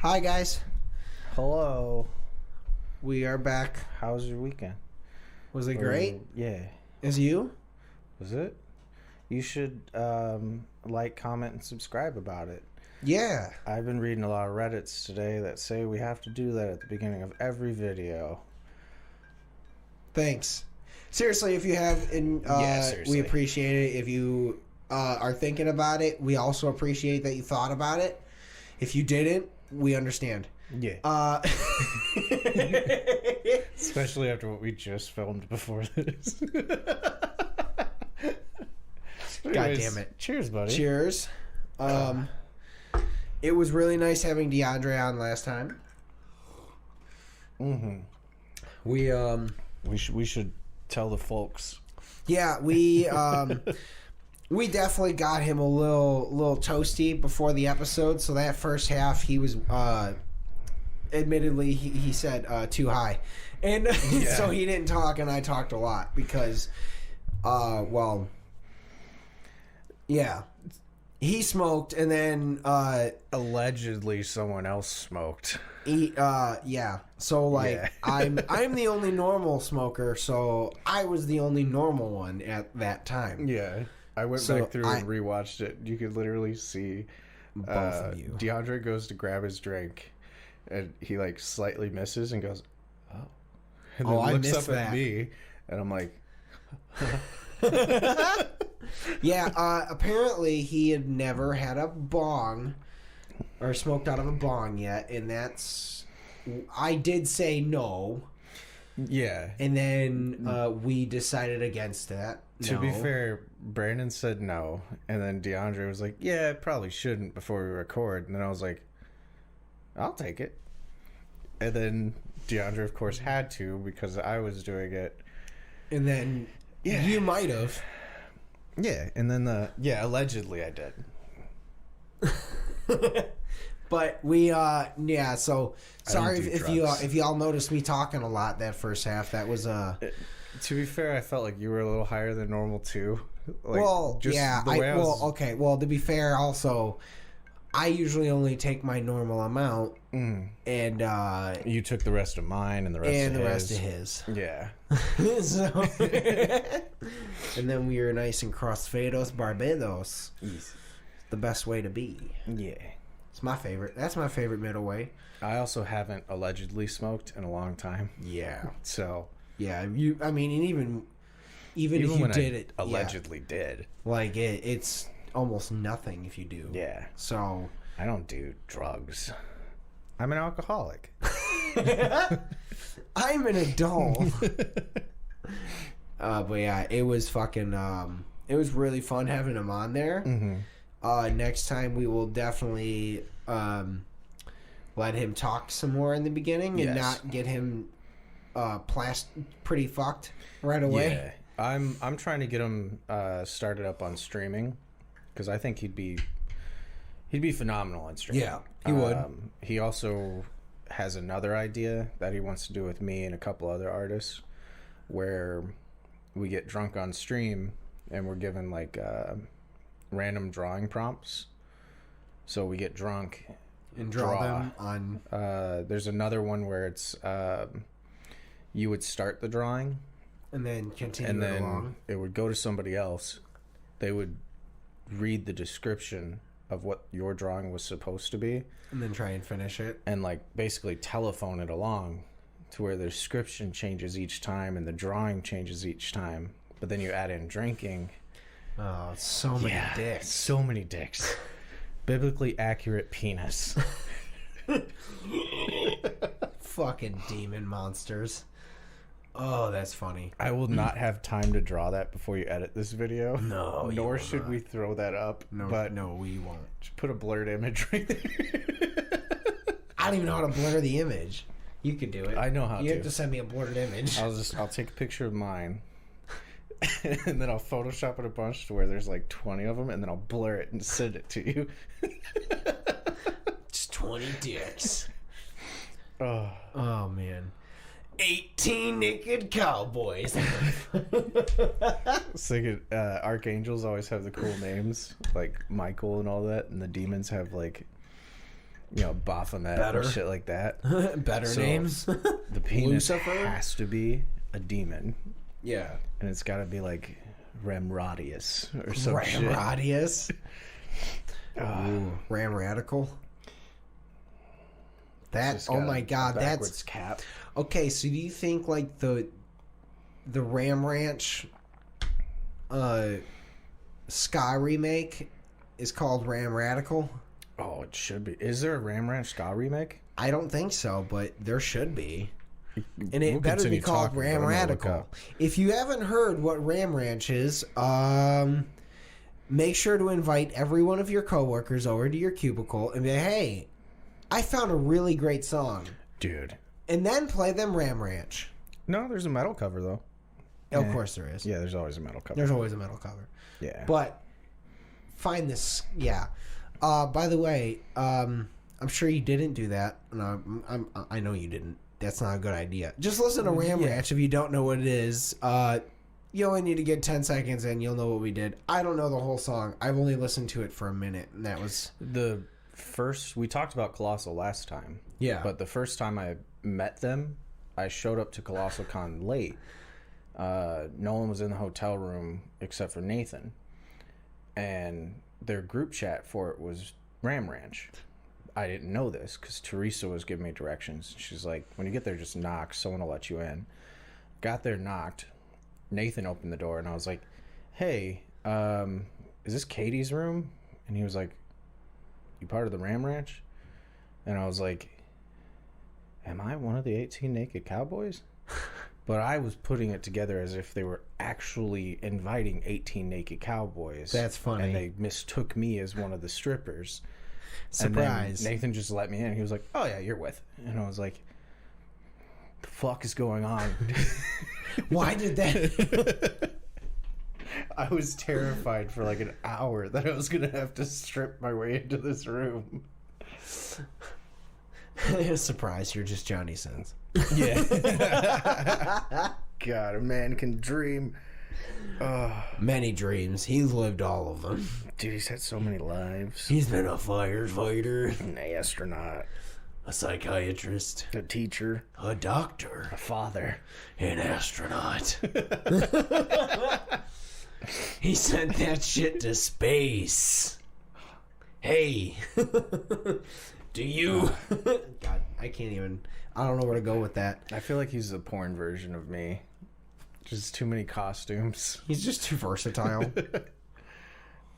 Hi, guys. Hello. We are back. How was your weekend? Was it great? Yeah. As you? Was it? You should like, comment, and subscribe about it. Yeah. I've been reading a lot of Reddits today that say we have to do that at the beginning of every video. Thanks. Seriously, if you have, we appreciate it. If you are thinking about it, we also appreciate that you thought about it. If you didn't, we understand. Yeah. Especially after what we just filmed before this. God damn it. Cheers, buddy. Cheers. It was really nice having DeAndre on last time. Mm-hmm. We should tell the folks. Yeah, we definitely got him a little toasty before the episode. So that first half, he was admittedly he said too high, and so he didn't talk, and I talked a lot because, he smoked, and then allegedly someone else smoked. So I'm the only normal smoker, so I was the only normal one at that time. Yeah. I went back through and rewatched it. You could literally see both of you. DeAndre goes to grab his drink, and he slightly misses and goes, "Oh," and then looks up at me, and I'm like, "Yeah." Apparently, he had never had a bong or smoked out of a bong yet, and I did say no. Yeah. And then we decided against that. To be fair, Brandon said no. And then DeAndre was like, yeah, I probably shouldn't before we record. And then I was like, I'll take it. And then DeAndre, of course, had to because I was doing it. And then you might have. Yeah. And then allegedly I did. But we, so sorry if y'all noticed me talking a lot that first half. That was, to be fair, I felt like you were a little higher than normal too. To be fair, also, I usually only take my normal amount, and you took the rest of mine and the rest of his. Yeah. So, and then we were nice and crossfados, Barbados. Easy. The best way to be. Yeah. It's my favorite. That's my favorite middle way. I also haven't allegedly smoked in a long time. Yeah. So. Yeah. Even if you did it, allegedly did. It's almost nothing if you do. Yeah. So. I don't do drugs. I'm an alcoholic. I'm an adult. But yeah, it was fucking. It was really fun having him on there. Mm-hmm. Next time we will definitely let him talk some more in the beginning and not get him pretty fucked right away. Yeah, I'm trying to get him started up on streaming because I think he'd be phenomenal on streaming. Yeah, he would. He also has another idea that he wants to do with me and a couple other artists, where we get drunk on stream and we're given random drawing prompts. So we get drunk and draw them on. There's another one where it's you would start the drawing and then continue and then along. It would go to somebody else. They would read the description of what your drawing was supposed to be and then try and finish it and basically telephone it along to where the description changes each time and the drawing changes each time, but then you add in drinking. Oh, so many dicks. So many dicks. Biblically accurate penis. Fucking demon monsters. Oh, that's funny. I will not have time to draw that before you edit this video. No, nor should we throw that up. No, we won't. Just put a blurred image right there. I don't even know how to blur the image. You could do it. I know how to. You have to send me a blurred image. I'll take a picture of mine. And then I'll Photoshop it a bunch to where there's 20 of them, and then I'll blur it and send it to you. Just 20 dicks. Oh man. 18 naked cowboys. So archangels always have the cool names, like Michael and all that, and the demons have Baphomet Better. and shit like that. Better names. The penis Lucifer? has to be a demon. Yeah. And it's got to be like Ramrodius or some shit. Ramrodius. Ram Radical. That, oh my god, that's cap. Okay, so do you think like the Ram Ranch ska remake is called Ram Radical? Oh, it should be. Is there a Ram Ranch ska remake? I don't think so, but there should be. And it We'll better be continue called talking, Ram but I'm gonna look Radical. up. If you haven't heard what Ram Ranch is, make sure to invite every one of your coworkers over to your cubicle and be like, hey, I found a really great song. Dude. And then play them Ram Ranch. No, there's a metal cover, though. Of course there is. Yeah, there's always a metal cover. There's always a metal cover. Yeah. But find this, yeah. By the way, I'm sure you didn't do that. No, I know you didn't. That's not a good idea. Just listen to Ram Ranch if you don't know what it is. You only need to get 10 seconds and you'll know what we did. I don't know the whole song. I've only listened to it for a minute, and that was... We talked about Colossal last time. Yeah. But the first time I met them, I showed up to Colossal Con late. No one was in the hotel room except for Nathan. And their group chat for it was Ram Ranch. I didn't know this because Teresa was giving me directions. She's like, when you get there, just knock. Someone will let you in. Got there, knocked. Nathan opened the door, and I was like, hey, is this Katie's room? And he was like, you part of the Ram Ranch? And I was like, am I one of the 18 Naked Cowboys? But I was putting it together as if they were actually inviting 18 Naked Cowboys. That's funny. And they mistook me as one of the strippers. Surprise. And then Nathan just let me in. He was like, oh, yeah, you're with. And I was like, the fuck is going on? Why did that... I was terrified for like an hour that I was going to have to strip my way into this room. Surprise, you're just Johnny Sins. Yeah. God, a man can dream. Many dreams. He's lived all of them. Dude, he's had so many lives. He's been a firefighter, An astronaut. a psychiatrist, A teacher. a doctor, A father. an astronaut. He sent that shit to space. Hey, do you... God, I can't even... I don't know where to go with that. I feel like he's the porn version of me. Just too many costumes. He's just too versatile.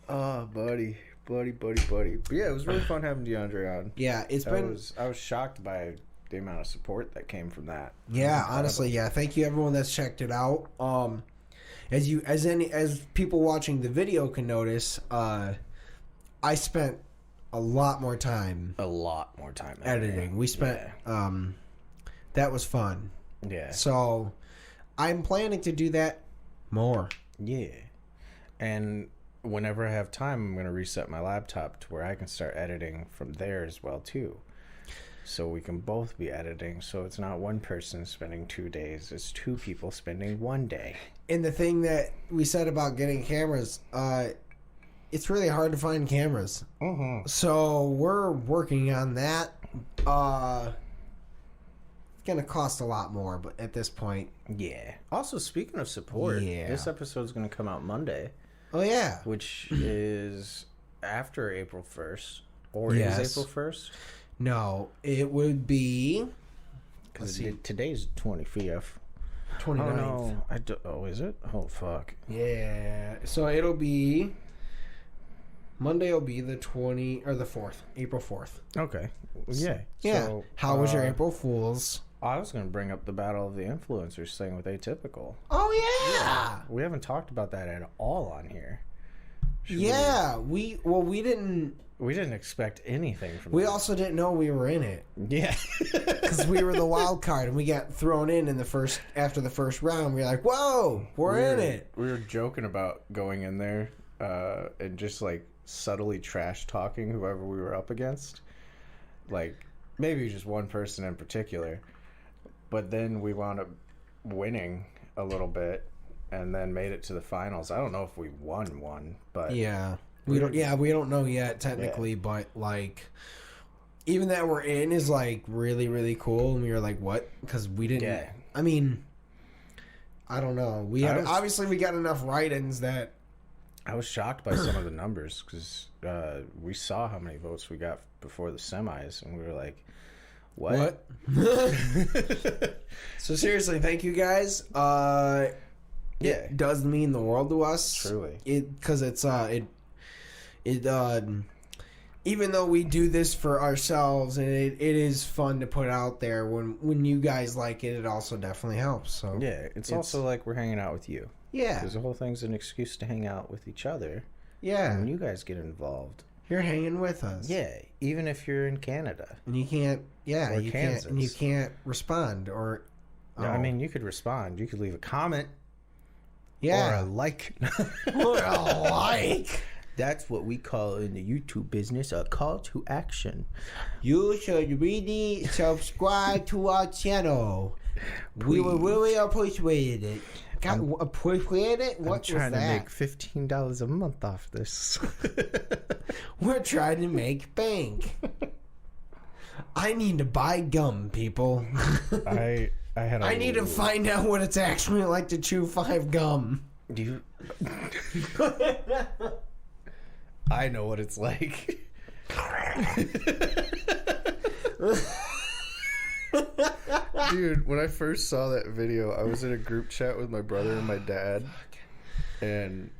Oh, buddy. But yeah, it was really fun having DeAndre on. Yeah, I was shocked by the amount of support that came from that. Yeah, honestly, yeah. Thank you everyone that's checked it out. As people watching the video can notice, I spent a lot more time editing. We spent that was fun. Yeah. So I'm planning to do that more. Yeah. And whenever I have time, I'm going to reset my laptop to where I can start editing from there as well too. So we can both be editing, so it's not one person spending 2 days, it's two people spending 1 day. And the thing that we said about getting cameras, it's really hard to find cameras. Mm-hmm. So we're working on that. It's going to cost a lot more, but at this point. Yeah. Also, speaking of support, this episode's going to come out Monday. Oh, yeah. Which is after April 1st. Or is April 1st? No, it would be... Because today's 25th. 29th. Oh, is it? Oh, fuck. Yeah. So it'll be... Monday will be the 4th. April 4th. Okay. Yeah. Yeah. So, how was your April Fool's? I was going to bring up the Battle of the Influencers thing with Atypical. Oh, yeah. We haven't talked about that at all on here. We didn't... We didn't expect anything from We that. also didn't know we were in it. Yeah. Because we were the wild card, and we got thrown in after the first round. We were like, whoa, we're in it. We were joking about going in there and just, like, subtly trash-talking whoever we were up against. Like, maybe just one person in particular. But then we wound up winning a little bit and then made it to the finals. I don't know if we won one, but... Yeah. We don't know yet technically, but like even that we're in is like really, really cool. And we were like, what? Because we didn't. Yeah. I mean, I don't know. Obviously we got enough write-ins that. I was shocked by some of the numbers because we saw how many votes we got before the semis, and we were like, "What?" So seriously, thank you guys. It does mean the world to us. Truly, because even though we do this for ourselves, and it is fun to put out there, when you guys like it, it also definitely helps. So yeah, it's also like we're hanging out with you. Yeah, because the whole thing's an excuse to hang out with each other. Yeah, and when you guys get involved, you're hanging with us. Yeah, even if you're in Canada and you can't. Yeah, or you Kansas. can't. And you can't respond or. No, I mean, you could respond. You could leave a comment. Yeah, or a like. Or a like. That's what we call in the YouTube business a call to action. You should really subscribe to our channel. Please. We will really appreciate it. Appreciate it? I'm trying to make $15 a month off this. We're trying to make bank. I need to buy gum, people. I need to find out what it's actually like to chew 5 gum. Do you? I know what it's like. Dude, when I first saw that video, I was in a group chat with my brother and my dad, and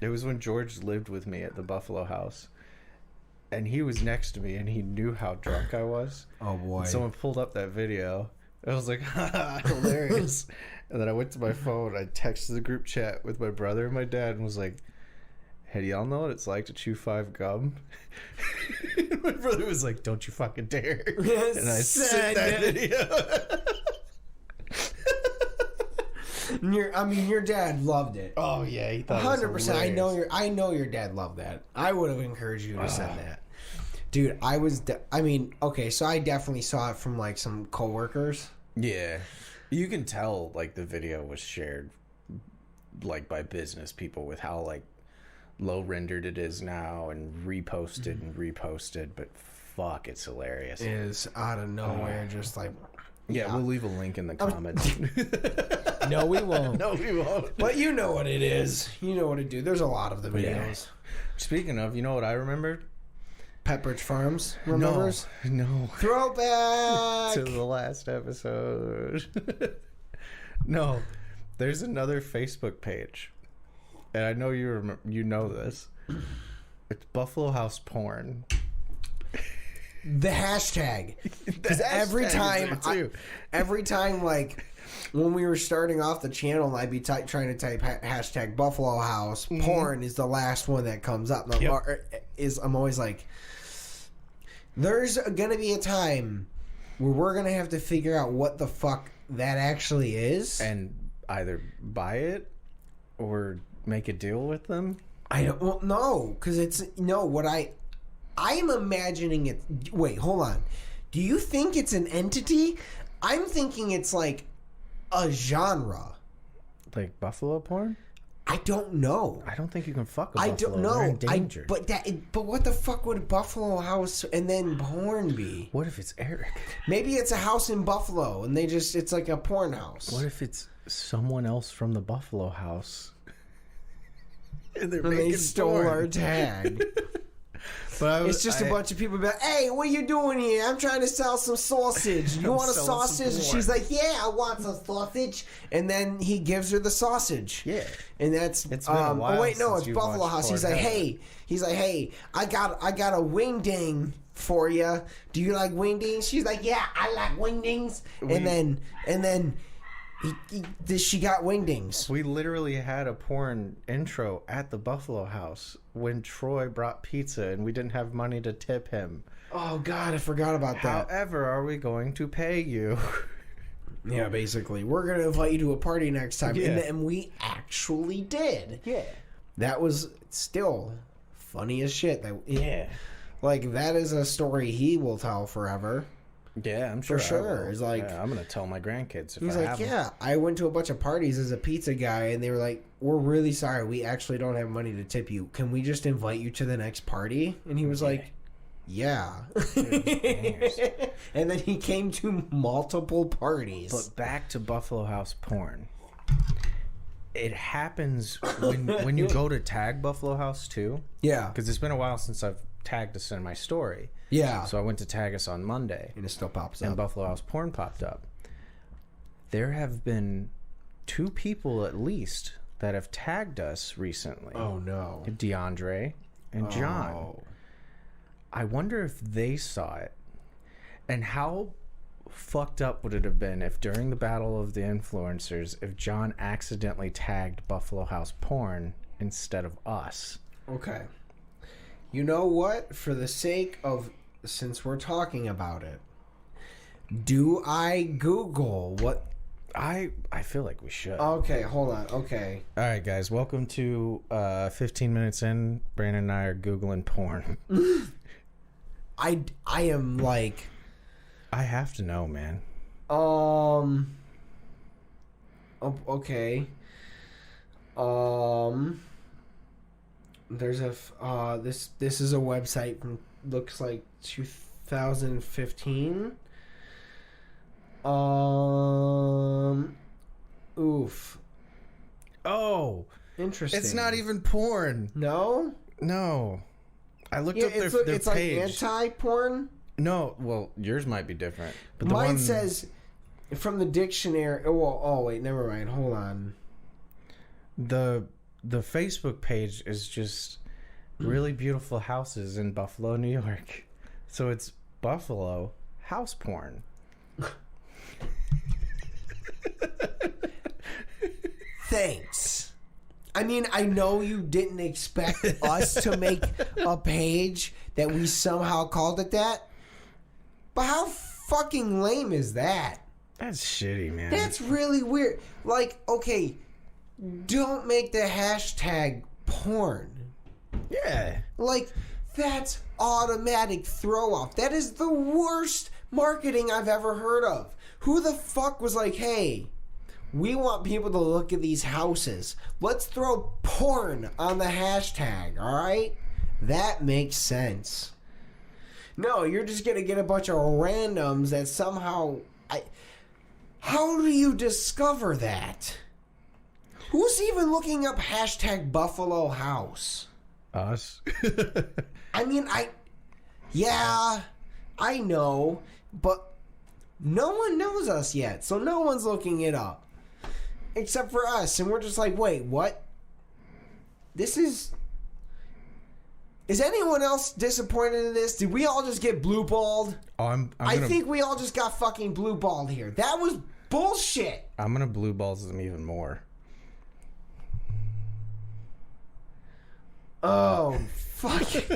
it was when George lived with me at the Buffalo House, and he was next to me, and he knew how drunk I was. Oh boy! And someone pulled up that video. I was like, hilarious. And then I went to my phone. I texted the group chat with my brother and my dad, and was like, "Hey, do y'all know what it's like to chew 5 gum?" My brother was like, "Don't you fucking dare!" And I sent that video. Your dad loved it. Oh yeah, he thought 100%. I know your dad loved that. I would have encouraged you to send that, dude. Okay, so I definitely saw it from like some coworkers. Yeah, you can tell like the video was shared like by business people with how like low rendered it is now and reposted, but fuck, it's hilarious. It is out of nowhere, just like we'll leave a link in the comments. No, we won't. No, we won't. But you know what it is. You know what to do. There's a lot of the videos. Speaking of, you know what I remembered? Pepperidge Farms. Remembers? No. Throwback to the last episode. No, there's another Facebook page. And I know you know this. It's Buffalo House Porn. The hashtag. Because every time, like, when we were starting off the channel, and I'd be trying to type hashtag Buffalo House, porn is the last one that comes up. I'm always like, there's going to be a time where we're going to have to figure out what the fuck that actually is. And either buy it or make a deal with them? I don't know, because I'm imagining it. Wait, hold on. Do you think it's an entity? I'm thinking it's like a genre. Like buffalo porn? I don't know. I don't think you can fuck a buffalo. I don't know. They're endangered. But what the fuck would Buffalo House and then porn be? What if it's Eric? Maybe it's a house in Buffalo and it's like a porn house. What if it's someone else from the Buffalo House? And they stole our tag. But it's just a bunch of people be like, "Hey, what are you doing here? I'm trying to sell some sausage. You want a sausage?" And she's like, "Yeah, I want some sausage." And then he gives her the sausage. Yeah. And that's it's been a while it's Buffalo House. He's like, "Hey, I got a wingding for you. Do you like wingdings?" She's like, "Yeah, I like wingdings." And then she got wingdings. We literally had a porn intro at the Buffalo House when Troy brought pizza and we didn't have money to tip him. Oh God, I forgot about that. However, are we going to pay you? Yeah, basically, we're gonna invite you to a party next time, and we actually did. Yeah, that was still funny as shit. Like that is a story he will tell forever. Yeah, I'm sure. For sure. It's like, I'm going to tell my grandkids if he's I like, have them. yeah, I went to a bunch of parties as a pizza guy, and they were like, "We're really sorry. We actually don't have money to tip you. Can we just invite you to the next party?" And he was like, Yeah. Bangers. And then he came to multiple parties. But back to Buffalo House porn. It happens when you go to tag Buffalo House too. Yeah. Because it's been a while since I've tagged us in my story. Yeah. So I went to tag us on Monday. And it still pops And up. Buffalo House porn popped up. There have been 2 people at least that have tagged us recently. Oh, no. DeAndre and John. Oh. I wonder if they saw it. And how fucked up would it have been if during the battle of the influencers, if John accidentally tagged Buffalo House porn instead of us? Okay. You know what? For the sake of, since we're talking about it, do I Google what? I feel like we should. Okay, hold on. Okay. All right, guys. Welcome to 15 minutes in. Brandon and I are Googling porn. I am like... I have to know, man. Okay. There's a this is a website from, looks like 2015. Oof. Oh, Interesting. it's not even porn. No. No, I looked up their It's page. like anti-porn. No, well, yours might be different. But the Mine one says from the dictionary. Oh wait, never mind. Hold on. the Facebook page is just really beautiful houses in Buffalo, New York. So it's Buffalo house porn. Thanks. I mean, I know you didn't expect us to make a page that we somehow called it that, but how fucking lame is that? That's shitty, man. That's really weird. Like, okay, don't make the hashtag porn. Yeah. Like, that's automatic throw off. That is the worst marketing I've ever heard of. Who the fuck was like, hey, we want people to look at these houses. Let's throw porn on the hashtag, alright? That makes sense. No, you're just gonna get a bunch of randoms that somehow... How do you discover that? Who's even looking up hashtag Buffalo House? Us. I mean, yeah, I know, but no one knows us yet, so no one's looking it up. Except for us, and we're just like, wait, what? This is... Is anyone else disappointed in this? Did we all just get blue-balled? Oh, I think we all just got fucking blue-balled here. That was bullshit! I'm gonna blue balls them even more. Oh, fuck it.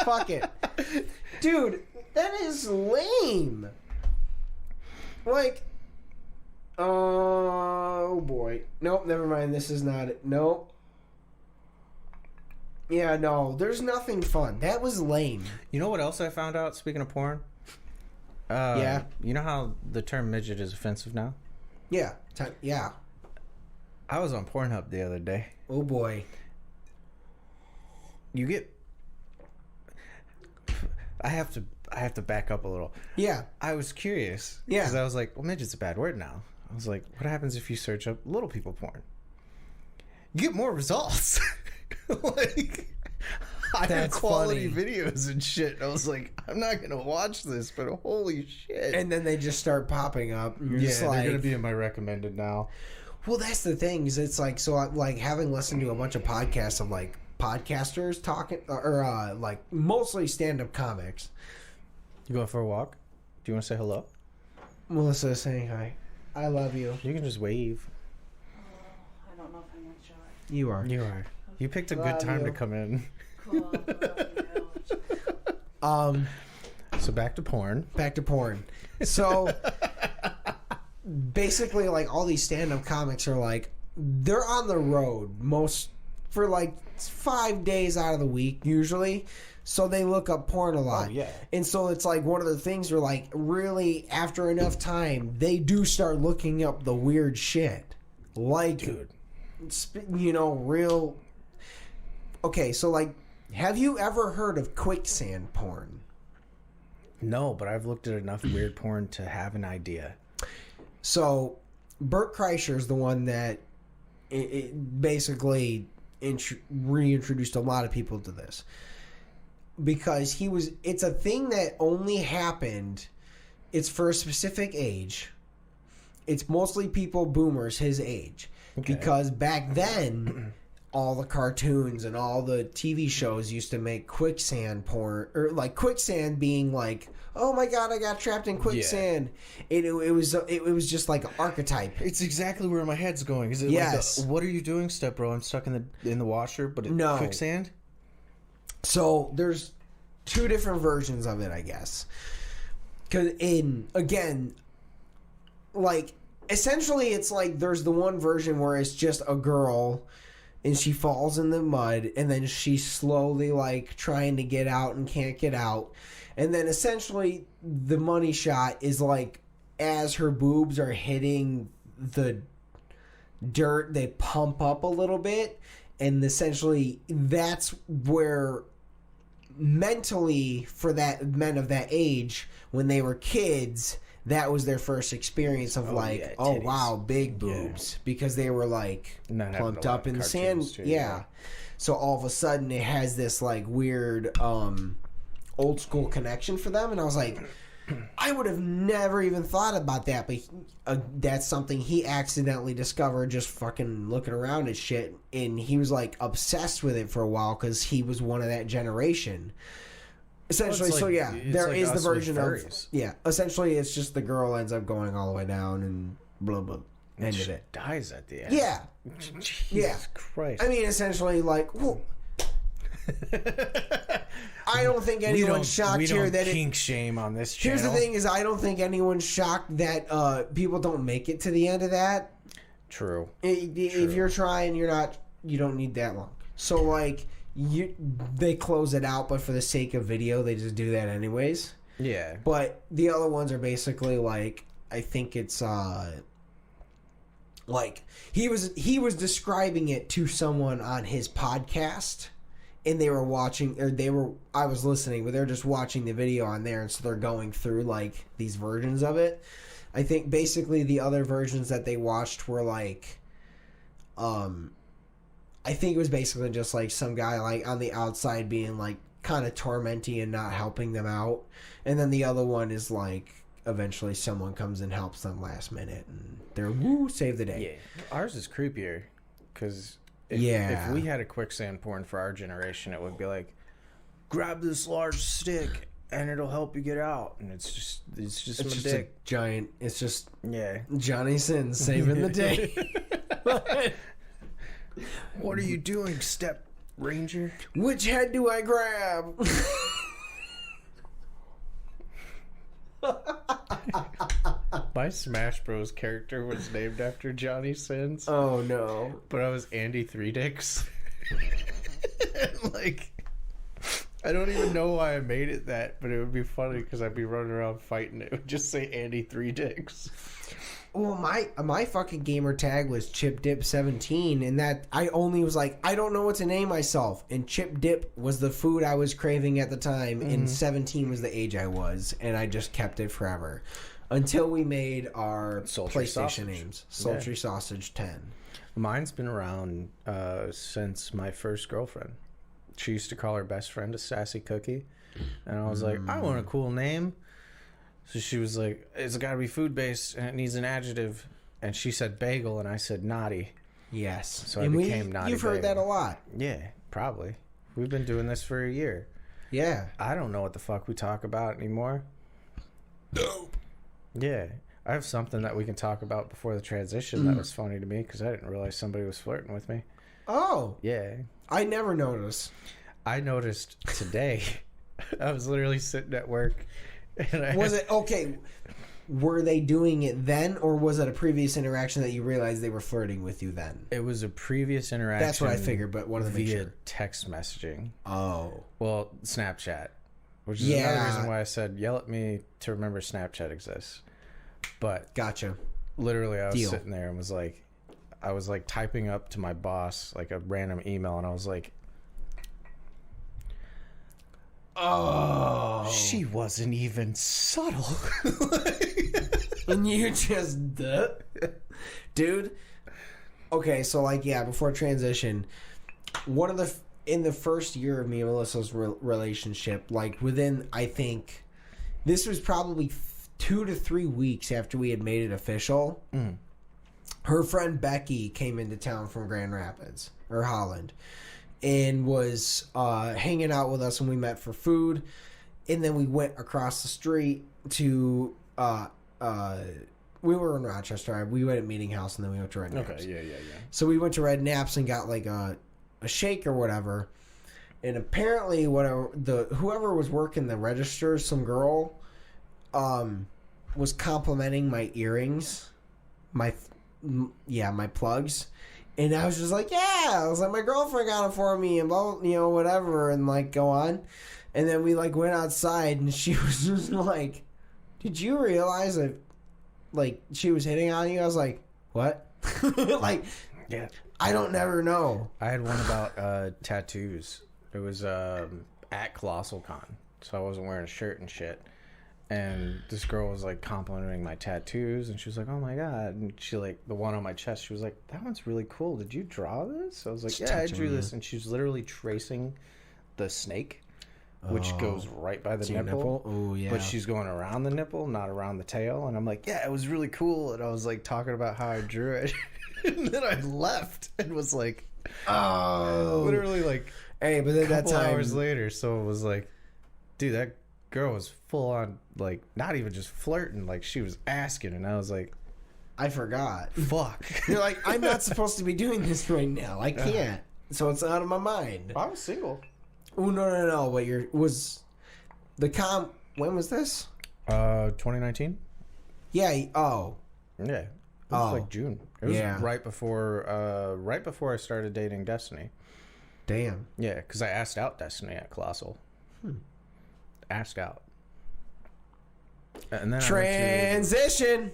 Fuck it. Dude, that is lame. Like... Oh boy. Nope, never mind. This is not it. Nope. Yeah, no, there's nothing fun. That was lame. You know what else I found out, speaking of porn? Yeah. You know how the term midget is offensive now? Yeah. Yeah. I was on Pornhub the other day. Oh boy. You get... I have to back up a little. Yeah. I was curious. Yeah. Because I was like, well, midget's a bad word now. I was like, what happens if you search up little people porn? You get more results. Like, higher That's quality funny. videos and shit. I was like, I'm not going to watch this, but holy shit. And then they just start popping up. And you're just they're like, going to be in my recommended now. well, that's the thing. Is it's like, so like having listened to a bunch of podcasts of like podcasters talking, or like mostly stand-up comics. You going for a walk? Do you want to say hello? Melissa saying hi. I love you. You can just wave. I don't know if I'm gonna show it. You are. You are. You picked a Love good time you. to come in. Cool. So back to porn. Back to porn. So basically, like all these stand-up comics are like, they're on the road most for like 5 days out of the week usually. So they look up porn a lot. Oh, yeah. And so it's like one of the things where like really after enough time, they do start looking up the weird shit. Like, Dude. you know, real... Okay, so like Have you ever heard of quicksand porn? No, but I've looked at enough weird porn to have an idea. So, Bert Kreischer is the one that it basically reintroduced a lot of people to this. Because it's a thing that only happened, it's for a specific age. It's mostly people, boomers, his age. Okay. Because back then, all the cartoons and all the TV shows used to make quicksand porn, or like quicksand being like, oh my god, I got trapped in quicksand. Yeah. It was just like an archetype. It's exactly where my head's going. Is it like what are you doing, step bro? I'm stuck in the washer, but it's quicksand? So there's two different versions of it, I guess. Because essentially it's like there's the one version where it's just a girl and she falls in the mud and then she's slowly like trying to get out and can't get out. And then essentially the money shot is like as her boobs are hitting the dirt, they pump up a little bit. And essentially that's where mentally for that men of that age, when they were kids, that was their first experience of wow, big boobs. Yeah. Because they were like plumped up in the sand. Too, yeah. So all of a sudden it has this like weird old school connection for them. And I was like, I would have never even thought about that. But that's something he accidentally discovered just fucking looking around at shit. And he was like obsessed with it for a while because he was one of that generation. Essentially, there is the version of essentially, it's just the girl ends up going all the way down and blah blah. Ended it. Dies at the end. Yeah, Jesus Christ. I mean, essentially, like, well, I don't think anyone's shocked here that kink shame on this channel. Here's the thing: is I don't think anyone's shocked that people don't make it to the end of that. True. If you're trying, you don't need that long. So like. They close it out, but for the sake of video, they just do that anyways. Yeah. But the other ones are basically like, I think it's like he was describing it to someone on his podcast, and they were watching, or I was listening, but they're just watching the video on there, and so they're going through like these versions of it. I think basically the other versions that they watched were like, I think it was basically just like some guy like on the outside being like kind of tormenty and not helping them out. And then the other one is like eventually someone comes and helps them last minute and they're save the day. Yeah. Ours is creepier because if we had a quicksand porn for our generation, it would be like, grab this large stick and it'll help you get out. And it's just a giant, it's just Johnny Sins saving the day. What are you doing, Step Ranger? Which head do I grab? My Smash Bros. Character was named after Johnny Sins. Oh, no. But I was Andy Three Dicks. Like, I don't even know why I made it that, but it would be funny because I'd be running around fighting. It would just say Andy Three Dicks. Well, my fucking gamer tag was Chip Dip 17, and that I only was like, I don't know what to name myself. And Chip Dip was the food I was craving at the time, and 17 was the age I was, and I just kept it forever until we made our Sultry PlayStation sausage. Names. Sultry Sausage 10. Mine's been around since my first girlfriend. She used to call her best friend a Sassy Cookie, and I was like, I want a cool name. So she was like, it's got to be food-based, and it needs an adjective. And she said bagel, and I said naughty. Yes. So I became naughty You've heard bagel. that a lot. Yeah, probably. We've been doing this for a year. Yeah. I don't know what the fuck we talk about anymore. No. Yeah. I have something that we can talk about before the transition that was funny to me, because I didn't realize somebody was flirting with me. Oh. Yeah. I never noticed. I noticed today. I was literally sitting at work. Was it okay? Were they doing it then, or was it a previous interaction that you realized they were flirting with you then? It was a previous interaction. That's what I figured, but wanted to make sure. Text messaging. Oh. Well, Snapchat, which is another reason why I said yell at me to remember Snapchat exists. But gotcha. Literally, I was sitting there and was like, I was like typing up to my boss like a random email, and I was like, Oh. She wasn't even subtle. And you just... Dude. Okay, so, like, yeah, before transition, in the first year of me and Melissa's relationship, like, within, I think, this was probably 2 to 3 weeks after we had made it official, her friend Becky came into town from Grand Rapids, or Holland, and was hanging out with us when we met for food, and then we went across the street to... we were in Rochester. We went at Meeting House, and then we went to Red Naps. Okay, yeah. So we went to Red Naps and got like a shake or whatever. And apparently, whoever was working the register, some girl, was complimenting my earrings, my plugs, and I was just like, I was like, my girlfriend got them for me, and blah, whatever, and like go on. And then we like went outside, and she was just like, "Did you realize that?" Like, she was hitting on you. I was like, what? Like, yeah. I don't never know. I had one about tattoos. It was at Colossal Con, so I wasn't wearing a shirt and shit. And this girl was like complimenting my tattoos, and she was like, "Oh my god!" And she like the one on my chest. She was like, "That one's really cool. Did you draw this?" I was like, "Yeah, I drew this." And she was literally tracing the snake, which goes right by the nipple. Oh, yeah. But she's going around the nipple, not around the tail. And I'm like, yeah, it was really cool. And I was like talking about how I drew it. And then I left and was like, literally like, hey, but then that time, hours later. So it was like, dude, that girl was full on, like, not even just flirting. Like, she was asking. And I was like, I forgot. Fuck. You're like, I'm not supposed to be doing this right now. I can't. So it's out of my mind. I was single. Oh, no. But when was this? 2019? Yeah. Yeah. It was like June. It was right before I started dating Destiny. Damn. Yeah, because I asked out Destiny at Colossal. Asked out. And then transition.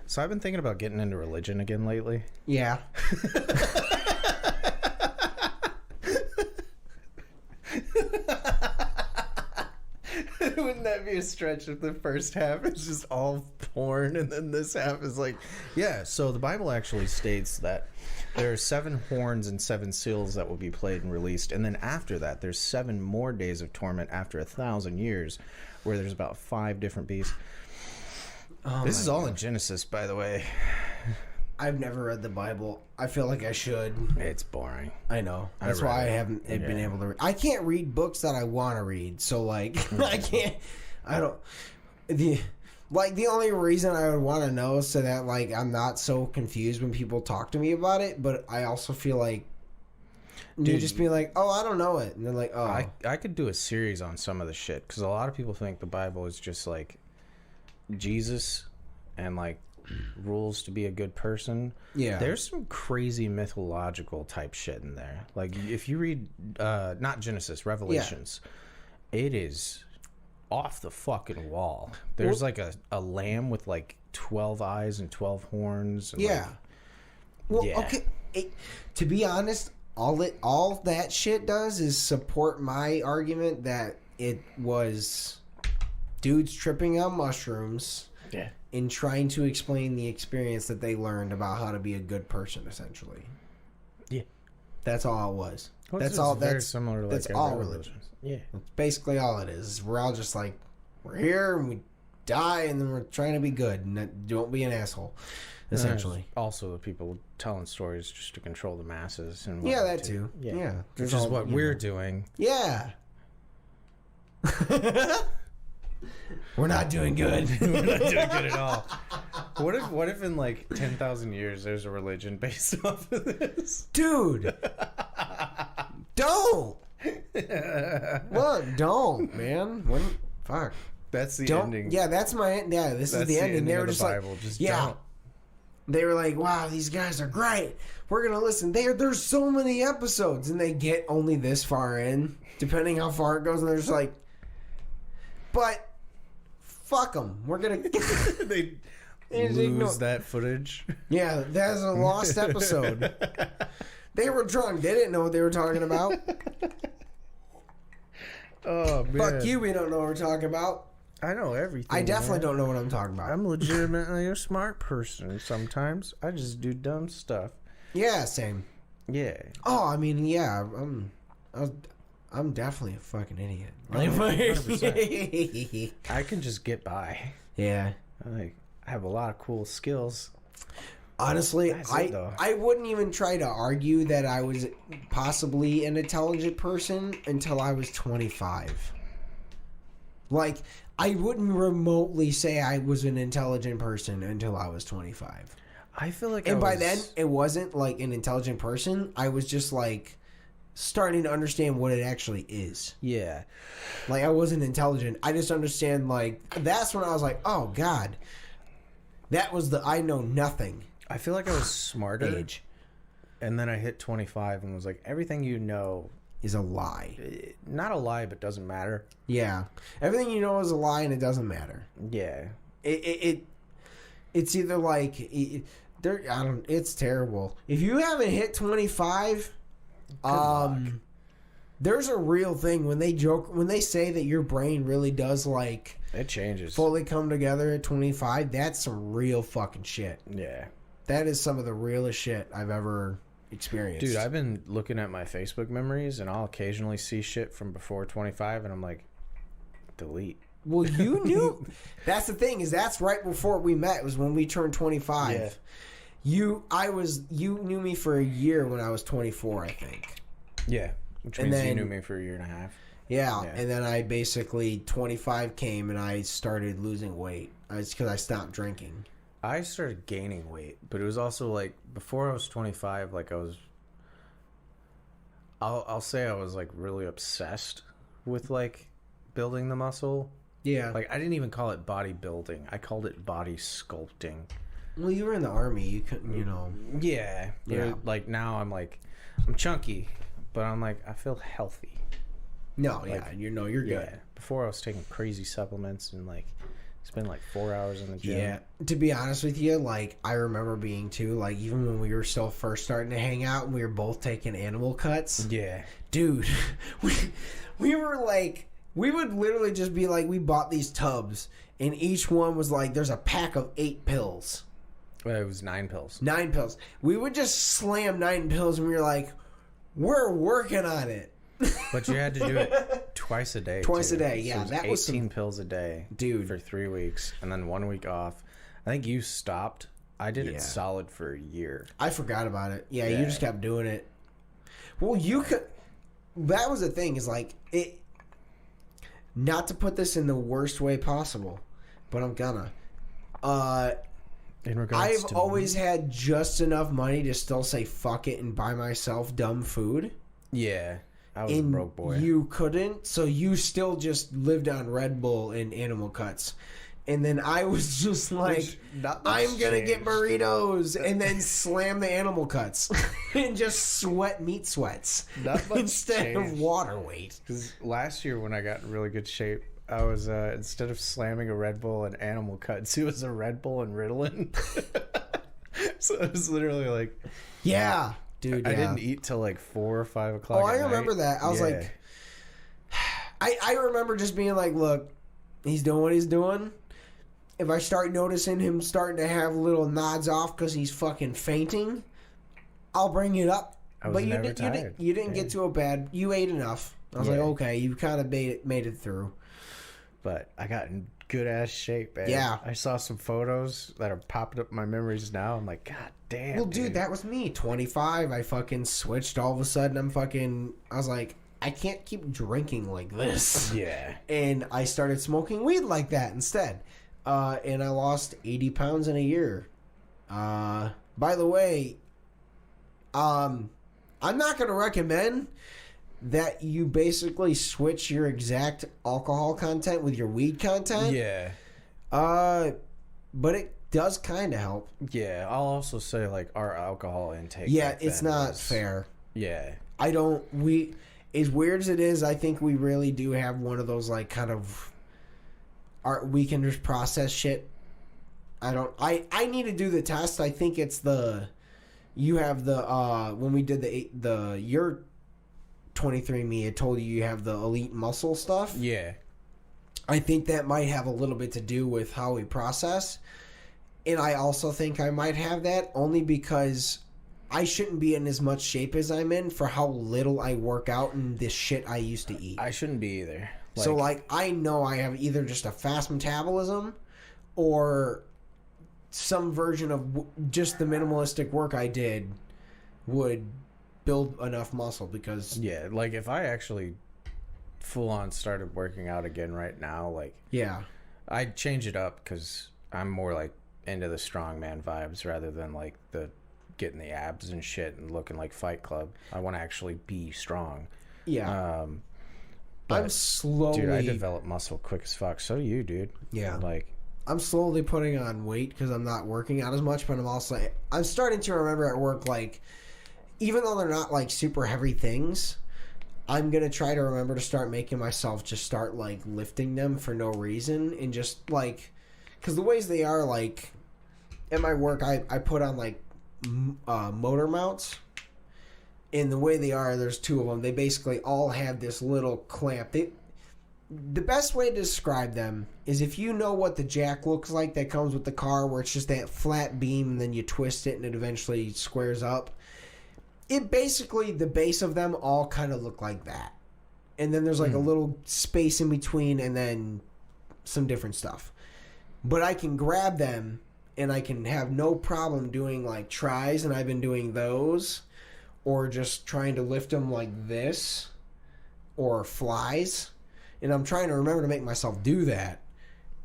So I've been thinking about getting into religion again lately. Yeah. Wouldn't that be a stretch if the first half is just all porn and then this half is like, yeah, so the Bible actually states that there are 7 horns and 7 seals that will be played and released, and then after that there's 7 more days of torment after 1,000 years where there's about 5 different beasts. This is all in Genesis, by the way. I've never read the Bible. I feel like I should. It's boring. I know. That's why I haven't been able to read. I can't read books that I want to read. So, like, the only reason I would want to know is so that, like, I'm not so confused when people talk to me about it. But I also feel like you just be like, oh, I don't know it. And they're like, oh. I could do a series on some of the shit. Because a lot of people think the Bible is just, like, Jesus and, like, rules to be a good person. Yeah, there's some crazy mythological type shit in there. Like if you read not Genesis, Revelations, it is off the fucking wall. There's like a lamb with like 12 eyes and 12 horns and okay, to be honest, all that shit does is support my argument that it was dudes tripping on mushrooms in trying to explain the experience that they learned about how to be a good person, essentially. Yeah. That's all it was. Well, that's all. Very that's similar to that's like all religion. Yeah. That's basically all it is. We're all just like, we're here and we die and then we're trying to be good and don't be an asshole, essentially. Also, the people telling stories just to control the masses. And that too. Yeah. Which is what we're doing. Yeah. We're not doing good. We're not doing good at all. What if in like 10,000 years there's a religion based off of this? Dude. Don't. Look, don't, man. Fuck. That's the ending. Yeah, that's my... Yeah, this is the ending. They were just like... Just don't. They were like, wow, these guys are great. We're going to listen. There's so many episodes. And they get only this far in, depending how far it goes. And they're just like... But... Fuck them. We're gonna. They lose that footage. Yeah, that's a lost episode. They were drunk. They didn't know what they were talking about. Oh, man. Fuck you, we don't know what we're talking about. I know everything. I definitely man. don't know what I'm talking about. I'm legitimately a smart person. Sometimes I just do dumb stuff. Yeah, same. Yeah. Oh, I mean, yeah, I'm definitely a fucking idiot. Like, 100%. I can just get by. yeah. I have a lot of cool skills. Honestly, though. I wouldn't even try to argue that I was possibly an intelligent person until I was 25. Like, I wouldn't remotely say I was an intelligent person until I was 25. I feel like And by then, it wasn't like an intelligent person. I was just like starting to understand what it actually is. Yeah. Like, I wasn't intelligent. I just understand, like, that's when I was like, oh, God. That was the I know nothing I feel like I was smarter. age. And then I hit 25 and was like, everything you know, Is a lie. not a lie, but doesn't matter. Yeah. Everything you know is a lie and it doesn't matter. Yeah. It's either like, it's terrible. If you haven't hit 25, there's a real thing when they say that your brain really does like It changes. fully come together at 25. That's some real fucking shit. Yeah. That is some of the realest shit I've ever experienced. Dude, I've been looking at my Facebook memories and I'll occasionally see shit from before 25 and I'm like, delete. Well, you knew. That's the thing, is that's right before we met. It was when we turned 25. Yeah. You knew me for a year when I was 24, I think. Yeah. Which And means you then- knew me for a year and a half. Yeah, Yeah. and then I basically 25 came and I started losing weight. It's because I stopped drinking. I started gaining weight, but it was also like before I was 25, like I'll say I was like really obsessed with like building the muscle. Yeah. Like I didn't even call it bodybuilding. I called it body sculpting. Well, you were in the army. You couldn't, Yeah. Yeah. Like now I'm chunky, but I'm like, I feel healthy. No, yeah. You're good. Yeah. Before I was taking crazy supplements and like spend like 4 hours in the gym. Yeah. To be honest with you, like, I remember being too, like, even when we were still first starting to hang out and we were both taking animal cuts. Yeah. Dude, we were like, we would literally just be like, we bought these tubs and each one was like, there's a pack of 8 pills. Well, it was 9 pills. 9 pills. We would just slam 9 pills and we were like, we're working on it. But you had to do it twice a day. Twice too. a day, yeah. So it was That was 18 pills a day, Dude. for 3 weeks, and then 1 week off. I think you stopped. I did Yeah. it solid for a year. I forgot about it. Yeah, Yeah. you just kept doing it. Well, you could. That was the thing, is like, it. Not to put this in the worst way possible, but I'm gonna. In regards I've to always had just enough money to still say fuck it and buy myself dumb food. Yeah, I was a And broke boy. you couldn't, so you still just lived on Red Bull and animal cuts. And then I was just like, Which, not much I'm gonna get changed. burritos, and then slam the animal cuts and just sweat meat sweats Not much instead of changed. water weight. Because last year when I got in really good shape, I was instead of slamming a Red Bull and animal cuts, it was a Red Bull and Ritalin. So it was literally like, Yeah, dude. I yeah. didn't eat till like 4 or 5 o'clock. Oh, I at remember night. that. I was Yeah. like, I remember just being like, look, he's doing what he's doing. If I start noticing him starting to have little nods off because he's fucking fainting, I'll bring it up. I was But never tired. you didn't get to a bad. You ate enough. I was like, Yeah. okay, you kind of made it through. But I got in good ass shape, man. Yeah. I saw some photos that are popping up in my memories now. I'm like, God damn. Well, dude, that was me. 25. I fucking switched. All of a sudden, I was like, I can't keep drinking like this. Yeah. And I started smoking weed like that instead. And I lost 80 pounds in a year. By the way, I'm not going to recommend that you basically switch your exact alcohol content with your weed content. Yeah. But it does kind of help. Yeah. I'll also say, like, our alcohol intake. Yeah, back it's then not was- fair. Yeah. As weird as it is, I think we really do have one of those, like, kind of we can just process shit. I need to do the test. I think it's you have the when we did your 23andMe had told you have the elite muscle stuff. Yeah. I think that might have a little bit to do with how we process. And I also think I might have that only because I shouldn't be in as much shape as I'm in for how little I work out and the shit I used to eat. I shouldn't be either. So, like, I know I have either just a fast metabolism or some version of just the minimalistic work I did would build enough muscle because... Yeah, like, if I actually full-on started working out again right now, like... Yeah. I'd change it up because I'm more, like, into the strongman vibes rather than, like, the getting the abs and shit and looking like Fight Club. I want to actually be strong. Yeah. But, I'm slowly... Dude, I develop muscle quick as fuck. So do you, dude. Yeah. Like... I'm slowly putting on weight because I'm not working out as much, but I'm starting to remember at work, like, even though they're not, like, super heavy things, I'm going to try to remember to start making myself just start, like, lifting them for no reason and just, like, because the ways they are, like, at my work, I put on, like, motor mounts, and the way they are, there's two of them. They basically all have this little clamp. The best way to describe them is if you know what the jack looks like that comes with the car where it's just that flat beam and then you twist it and it eventually squares up. It basically, the base of them all kind of look like that. And then there's like a little space in between and then some different stuff. But I can grab them and I can have no problem doing like tries, and I've been doing those, or just trying to lift them like this, or flies. And I'm trying to remember to make myself do that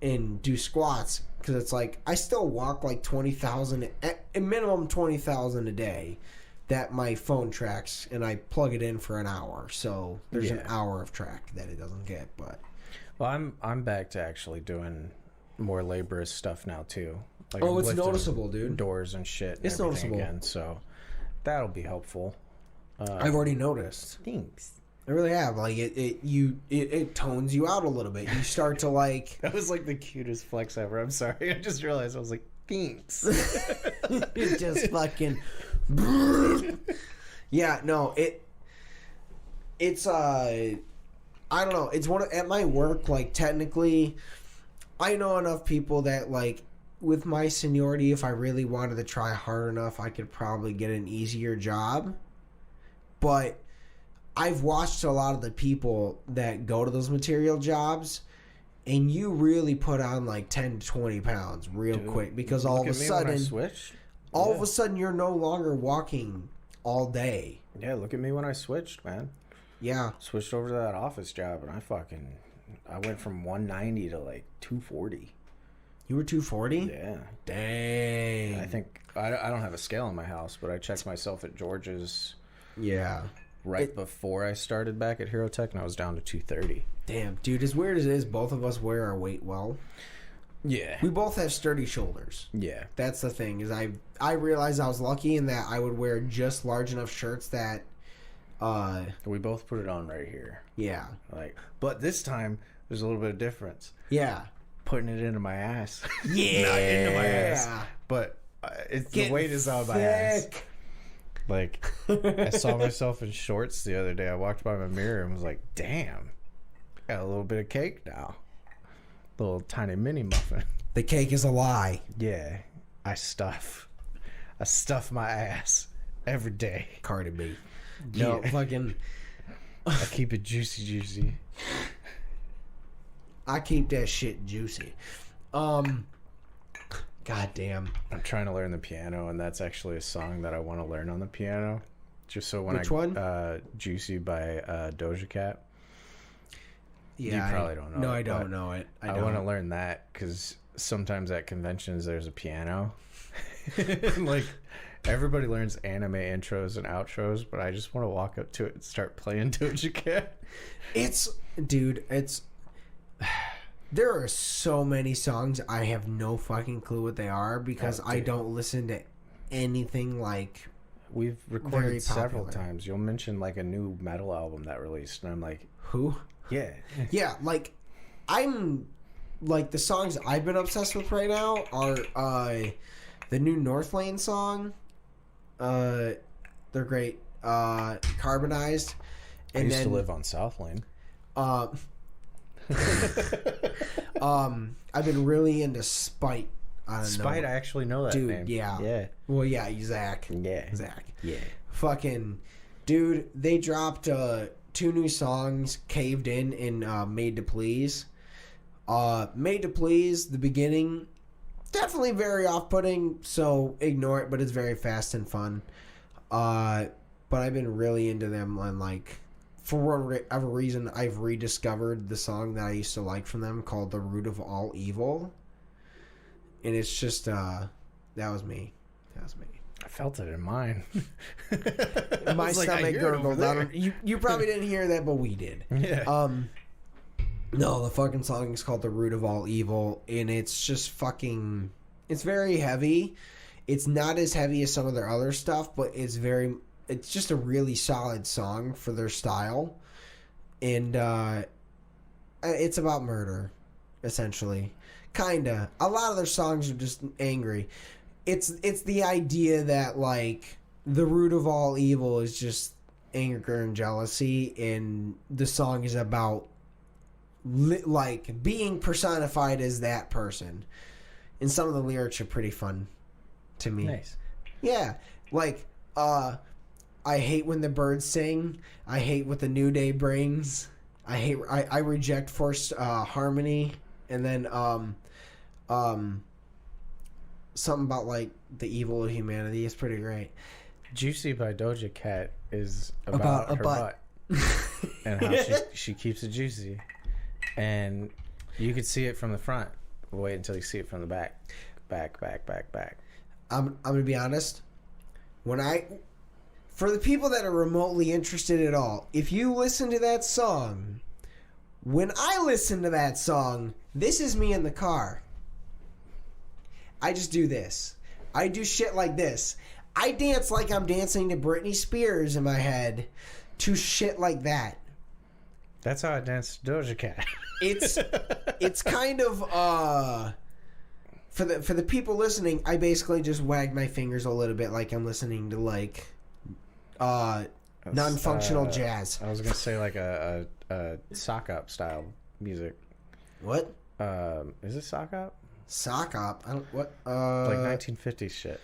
and do squats because it's like I still walk like 20,000, at a minimum 20,000 a day that my phone tracks, and I plug it in for an hour. So there's an hour of track that it doesn't get. But well, I'm back to actually doing more laborious stuff now too. Like oh, I'm it's lifting noticeable, dude. Doors and shit. And it's everything noticeable again, so that'll be helpful. I've already noticed. Thanks. I really have. Like it tones you out a little bit. You start to like. That was like the cutest flex ever. I'm sorry. I just realized I was like, thanks. It just fucking. Yeah, no, it's I don't know. It's at my work. Like technically, I know enough people that like with my seniority, if I really wanted to try hard enough, I could probably get an easier job. But I've watched a lot of the people that go to those material jobs, and you really put on like 10 to 20 pounds real quick because all of a sudden you're no longer walking all day. Yeah, look at me when I switched, man. Yeah. Switched over to that office job, and I went from 190 to like 240. You were 240? Yeah. Dang. I think I don't have a scale in my house, but I checked myself at George's. Yeah. Before I started back at Hero Tech, and I was down to 230. Damn, dude, as weird as it is, both of us wear our weight well. Yeah. We both have sturdy shoulders. Yeah. That's the thing, is I realized I was lucky in that I would wear just large enough shirts that we both put it on right here. Yeah. But this time there's a little bit of difference. Yeah. Putting it into my ass. Yeah. Not into my ass. But the weight is on my ass. Like, I saw myself in shorts the other day. I walked by my mirror and was like, damn, got a little bit of cake now. Little tiny mini muffin. The cake is a lie. Yeah. I stuff my ass every day. Cardi B. No, fucking. I keep it juicy. I keep that shit juicy. God damn. I'm trying to learn the piano, and that's actually a song that I want to learn on the piano. Just so when Which one? Juicy by Doja Cat. Yeah, you probably don't know. No, I don't know it. I want to learn that because sometimes at conventions there's a piano. Like, everybody learns anime intros and outros, but I just want to walk up to it and start playing Doja Cat. There are so many songs I have no fucking clue what they are because I don't listen to anything like. We've recorded several times. You'll mention like a new metal album that released, and I'm like, who? Yeah. Yeah, like I'm like the songs I've been obsessed with right now are the new Northlane song. They're great. Carbonized, I used to live on South Lane. I've been really into Spite. Spite, I actually know that name. Dude, yeah. Yeah. Well, yeah, Zach. Yeah. Zach. Yeah. Fucking, dude, they dropped 2 new songs, Caved In and Made to Please. Made to Please, the beginning, definitely very off-putting, so ignore it, but it's very fast and fun. But I've been really into them, and like, for whatever reason, I've rediscovered the song that I used to like from them called The Root of All Evil. And it's just, that was me. That was me. I felt it in mine. My stomach gurgled. You probably didn't hear that, but we did. Yeah. No, the fucking song is called The Root of All Evil, and it's just fucking... It's very heavy. It's not as heavy as some of their other stuff, but it's just a really solid song for their style. And it's about murder, essentially. Kinda. A lot of their songs are just angry. It's the idea that, like, the root of all evil is just anger and jealousy, and the song is about, like, being personified as that person. And some of the lyrics are pretty fun to me. Nice. Yeah. Like, I hate when the birds sing. I hate what the new day brings. I reject forced harmony. And then something about, like, the evil of humanity is pretty great. Juicy by Doja Cat is about her butt. And how she keeps it juicy. And you could see it from the front. Wait until you see it from the back. Back. I'm going to be honest. For the people that are remotely interested at all, if you listen to that song, when I listen to that song, this is me in the car. I just do this. I do shit like this. I dance like I'm dancing to Britney Spears in my head to shit like that. That's how I dance to Doja Cat. It's kind of for the people listening, I basically just wag my fingers a little bit like I'm listening to, like, non-functional jazz. I was gonna say like a sock up style music. What? Is it sock up? Sock up? I don't what? Like 1950s shit.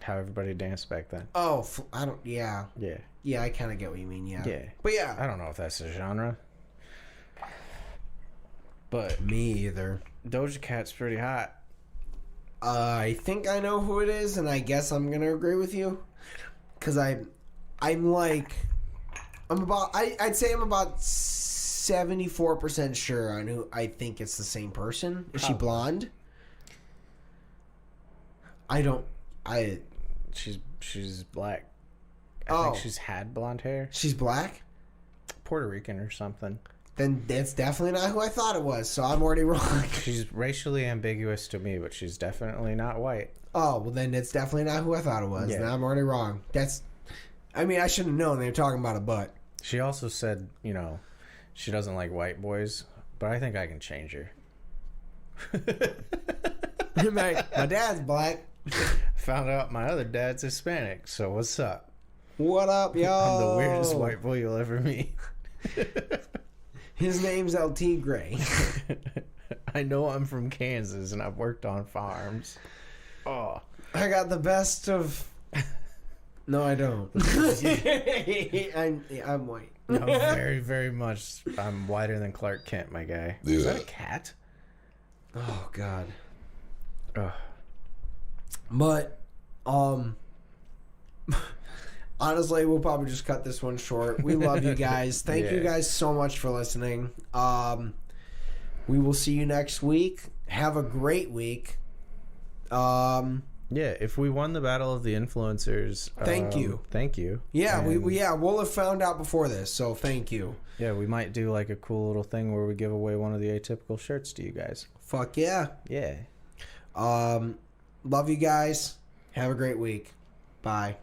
How everybody danced back then. Oh, I don't. Yeah. Yeah. Yeah, I kind of get what you mean. Yeah. Yeah. But yeah, I don't know if that's a genre. But me either. Doja Cat's pretty hot. I think I know who it is, and I guess I'm gonna agree with you, because I'd say I'm about 74% sure on who I think it's the same person. Is she blonde? She's black. I think she's had blonde hair. She's black? Puerto Rican or something. Then that's definitely not who I thought it was, so I'm already wrong. She's racially ambiguous to me, but she's definitely not white. Oh, well then it's definitely not who I thought it was. Yeah. Now I'm already wrong. I should have known they were talking about a butt. She also said, she doesn't like white boys, but I think I can change her. my dad's black. Found out my other dad's Hispanic, so what's up? What up, yo? I'm the weirdest white boy you'll ever meet. His name's LT Gray. I know I'm from Kansas and I've worked on farms. Oh. I got the best of... No, I don't. I'm white. No, very, very much. I'm whiter than Clark Kent, my guy. Yeah. Is that a cat? Oh, God. Ugh. But, honestly, we'll probably just cut this one short. We love you guys. Thank you guys so much for listening. We will see you next week. Have a great week. Yeah, if we won the battle of the influencers, thank you. Thank you. Yeah, we'll have found out before this, so thank you. Yeah, we might do like a cool little thing where we give away one of the atypical shirts to you guys. Fuck yeah. Yeah. Love you guys. Have a great week. Bye.